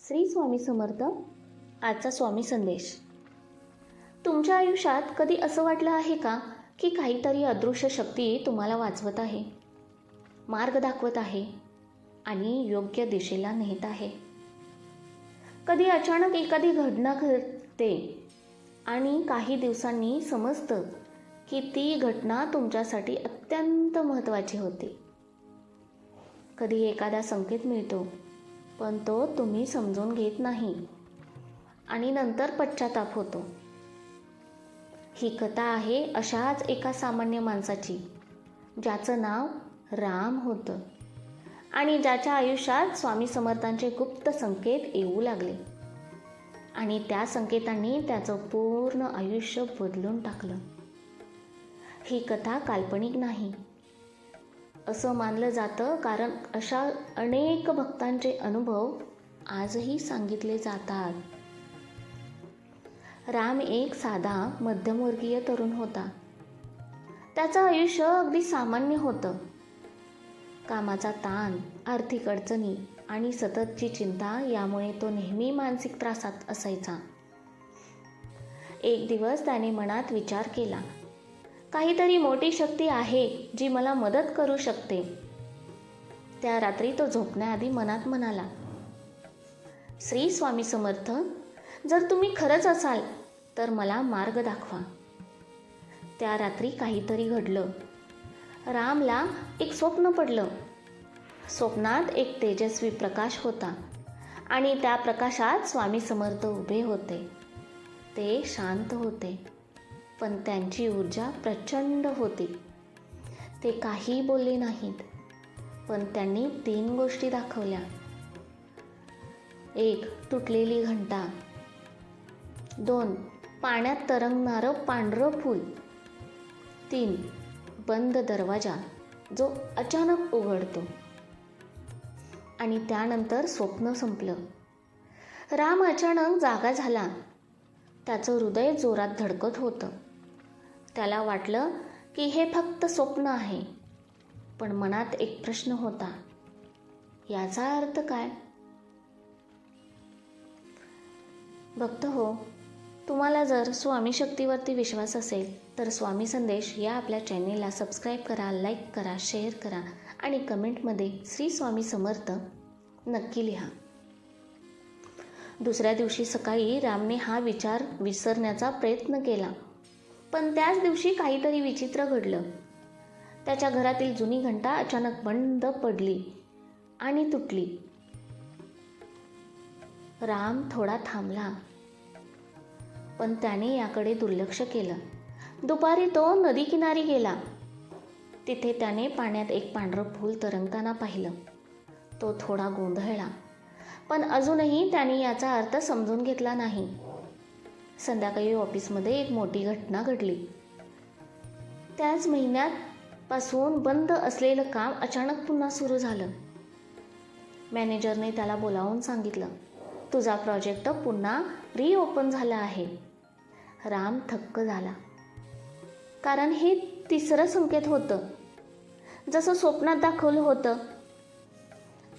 श्री स्वामी समर्थ. आजचा स्वामी संदेश. तुमच्या आयुष्यात कधी असं वाटलं आहे का की काहीतरी अदृश्य शक्ती तुम्हाला वाचवत आहे, मार्ग दाखवत आहे आणि योग्य दिशेला नेत आहे? कधी अचानक एखादी घटना घडते आणि काही दिवसांनी समजतं की ती घटना तुमच्यासाठी अत्यंत महत्त्वाची होती. कधी एखादा संकेत मिळतो पण तो तुम्ही समजून घेत नाही आणि नंतर पश्चाताप होतो. ही कथा आहे अशाच एका सामान्य माणसाची, ज्याचं नाव राम होतं आणि ज्याच्या आयुष्यात स्वामी समर्थांचे गुप्त संकेत येऊ लागले आणि त्या संकेतांनी त्याचं पूर्ण आयुष्य बदलून टाकलं. ही कथा काल्पनिक नाही असं मानलं जातं, कारण अशा अनेक भक्तांचे अनुभव आजही सांगितले जातात. राम एक साधा मध्यमवर्गीय तरुण होता. त्याचं आयुष्य अगदी सामान्य होतं. कामाचा ताण, आर्थिक अडचणी आणि सततची चिंता यामुळे तो नेहमी मानसिक त्रासात असायचा. एक दिवस त्याने मनात विचार केला, काहीतरी मोठी शक्ती आहे जी मला मदत करू शकते. त्या रात्री तो झोपण्याआधी मनात म्हणाला, श्री स्वामी समर्थ, जर तुम्ही खरंच असाल तर मला मार्ग दाखवा. त्या रात्री काहीतरी घडलं. रामला एक स्वप्न पडलं. स्वप्नात एक तेजस्वी प्रकाश होता आणि त्या प्रकाशात स्वामी समर्थ उभे होते. ते शांत होते पण त्यांची ऊर्जा प्रचंड होती. ते काही बोलले नाहीत पण त्यांनी 3 गोष्टी दाखवल्या. 1. तुटलेली घंटा. 2. पाण्यात तरंगणारं पांढरं फूल. 3. बंद दरवाजा जो अचानक उघडतो. आणि त्यानंतर स्वप्न संपलं. राम अचानक जागा झाला. त्याचं हृदय जोरात धडकत होतं. त्याला वाटलं की हे फक्त स्वप्न आहे, पण मनात एक प्रश्न होता, याचा अर्थ काय? भक्त हो, तुम्हाला जर स्वामी शक्तीवरती विश्वास असेल तर स्वामी संदेश या आपल्या चॅनेलला सबस्क्राईब करा, लाईक करा, शेअर करा आणि कमेंटमध्ये श्री स्वामी समर्थ नक्की लिहा. दुसऱ्या दिवशी सकाळी रामने हा विचार विसरण्याचा प्रयत्न केला, पण त्याच दिवशी काहीतरी विचित्र घडलं. त्याच्या घरातील जुनी घंटा अचानक बंद पडली आणि तुटली. राम थोडा थांबला पण त्याने याकडे दुर्लक्ष केलं. दुपारी तो नदी किनारी गेला. तिथे त्याने पाण्यात एक पांढरं फूल तरंगताना पाहिलं. तो थोडा गोंधळला पण अजूनही त्याने याचा अर्थ समजून घेतला नाही. संध्याकाळी ऑफिसमध्ये एक मोठी घटना घडली. त्याच महिन्यापासून बंद असलेलं काम अचानक पुन्हा सुरू झालं. मॅनेजरने त्याला बोलावून सांगितलं, तुझा प्रोजेक्ट पुन्हा रिओपन झाला आहे. राम थक्क झाला, कारण हे 3रं संकेत होतं, जसं स्वप्नात दाखवलं होतं.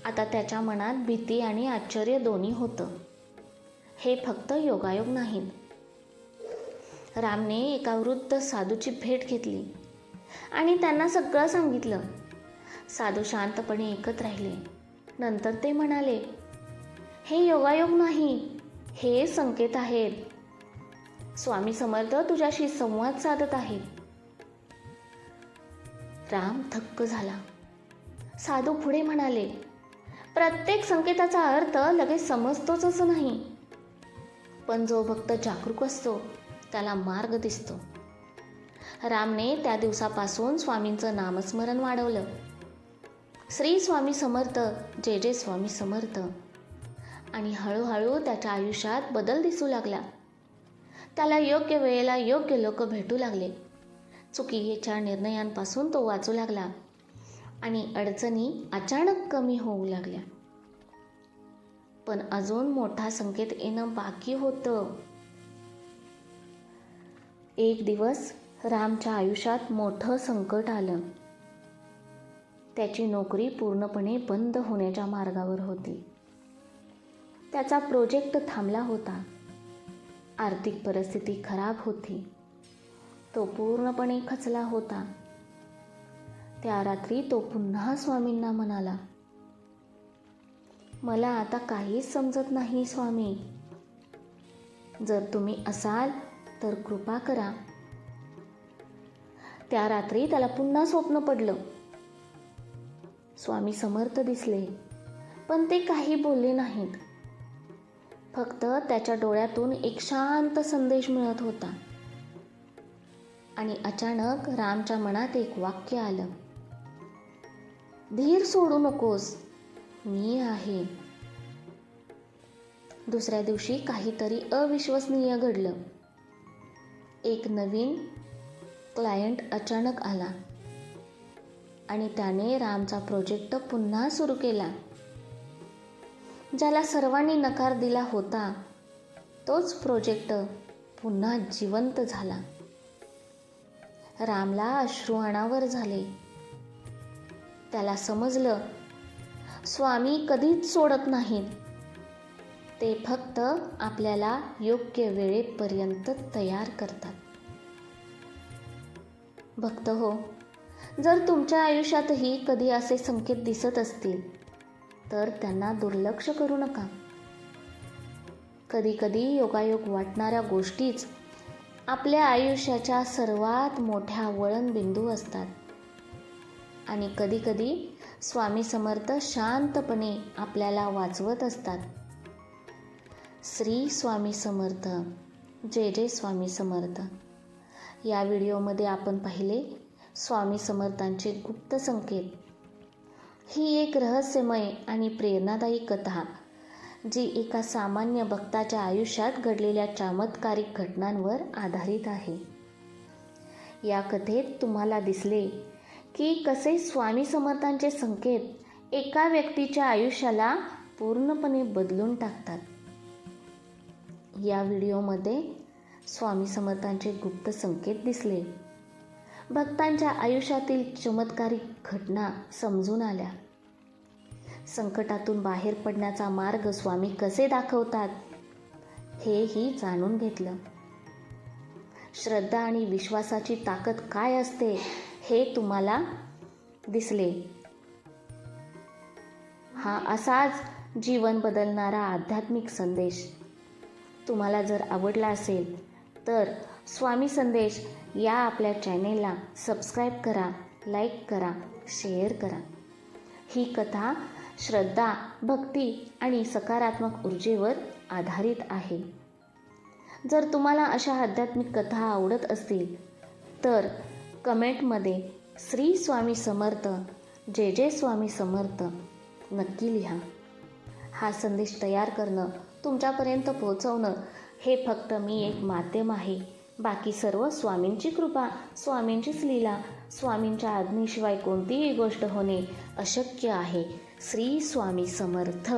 आता त्याच्या मनात भीती आणि आश्चर्य दोन्ही होतं. हे फक्त योगायोग नाहीत. रामने एका वृद्ध साधूची भेट घेतली आणि त्यांना सगळं सांगितलं. साधू शांतपणे ऐकत राहिले. नंतर ते म्हणाले, हे योगायोग नाही, हे संकेत आहेत. स्वामी समर्थ तुझ्याशी संवाद साधत आहेत. राम थक्क झाला. साधू पुढे म्हणाले, प्रत्येक संकेताचा अर्थ लगेच समजतोच असं नाही, पण जो भक्त जागरूक असतो त्याला मार्ग दिसतो. रामने त्या दिवसापासून स्वामींचं नामस्मरण वाढवलं. श्री स्वामी समर्थ, जय जय स्वामी समर्थ. आणि हळूहळू त्याच्या आयुष्यात बदल दिसू लागला. त्याला योग्य वेळेला योग्य लोक भेटू लागले. चुकीच्या निर्णयांपासून तो वाचू लागला आणि अडचणी अचानक कमी होऊ लागल्या. पण अजून मोठा संकेत येणं बाकी होतं. एक दिवस रामच्या आयुष्यात मोठं संकट आलं. त्याची नोकरी पूर्णपणे बंद होण्याच्या मार्गावर होती. त्याचा प्रोजेक्ट थांबला होता. आर्थिक परिस्थिती खराब होती. तो पूर्णपणे खचला होता. त्या रात्री तो पुन्हा स्वामींना म्हणाला, मला आता काहीच समजत नाही स्वामी. जर तुम्ही असाल तर कृपा करा. त्या रात्री त्याला पुन्हा स्वप्न पडलं. स्वामी समर्थ दिसले, पण ते काही बोलले नाहीत. फक्त त्याच्या डोळ्यातून एक शांत संदेश मिळत होता. आणि अचानक रामच्या मनात एक वाक्य आलं, धीर सोडू नकोस, मी आहे. दुसऱ्या दिवशी काहीतरी अविश्वसनीय घडलं. एक नवीन क्लायंट अचानक आला आणि त्याने रामचा प्रोजेक्ट पुन्हा सुरू केला. ज्याला सर्वांनी नकार दिला होता तोच प्रोजेक्ट पुन्हा जिवंत झाला. रामला अश्रू अनावर झाले. त्याला समजलं, स्वामी कधीच सोडत नाहीत. ते फक्त आपल्याला योग्य वेळेपर्यंत तयार करतात. भक्त हो, जर तुमच्या आयुष्यातही कधी असे संकेत दिसत असतील तर त्यांना दुर्लक्ष करू नका. कधी कधी योगायोग वाटणाऱ्या गोष्टीच आपल्या आयुष्याच्या सर्वात मोठ्या वळणबिंदू असतात. आणि कधी कधी स्वामी समर्थ शांतपणे आपल्याला वाचवत असतात. श्री स्वामी समर्थ. जय जय स्वामी समर्थ. या व्हिडिओमध्ये आपण पाहिले स्वामी समर्थांचे गुप्त संकेत. ही एक रहस्यमय आणि प्रेरणादायी कथा जी एका सामान्य भक्ताच्या आयुष्यात घडलेल्या चमत्कारिक घटनांवर आधारित आहे. या कथेत तुम्हाला दिसले की कसे स्वामी समर्थांचे संकेत एका व्यक्तीच्या आयुष्याला पूर्णपणे बदलून टाकतात. या व्हिडिओमध्ये स्वामी समर्थांचे गुप्त संकेत दिसले. भक्तांच्या आयुष्यातील चमत्कारिक घटना समजून आल्या. संकटातून बाहेर पडण्याचा मार्ग स्वामी कसे दाखवतात हेही जाणून घेतलं. श्रद्धा आणि विश्वासाची ताकद काय असते हे तुम्हाला दिसले. हा असाच जीवन बदलणारा आध्यात्मिक संदेश तुम्हाला जर आवडला असेल तर स्वामी संदेश या आपल्या चॅनेलला सबस्क्राईब करा, लाईक करा, शेअर करा. ही कथा श्रद्धा, भक्ती आणि सकारात्मक ऊर्जेवर आधारित आहे. जर तुम्हाला अशा आध्यात्मिक कथा आवडत असतील तर कमेंटमध्ये श्री स्वामी समर्थ, जय जय स्वामी समर्थ नक्की लिहा. हा संदेश तयार करणं, तुमच्यापर्यंत पोहोचवणं हे फक्त मी एक माध्यम आहे. बाकी सर्व स्वामींची कृपा, स्वामींचीच लीला. स्वामींच्या आज्ञेशिवाय कोणतीही गोष्ट होणे अशक्य आहे. श्री स्वामी समर्थ.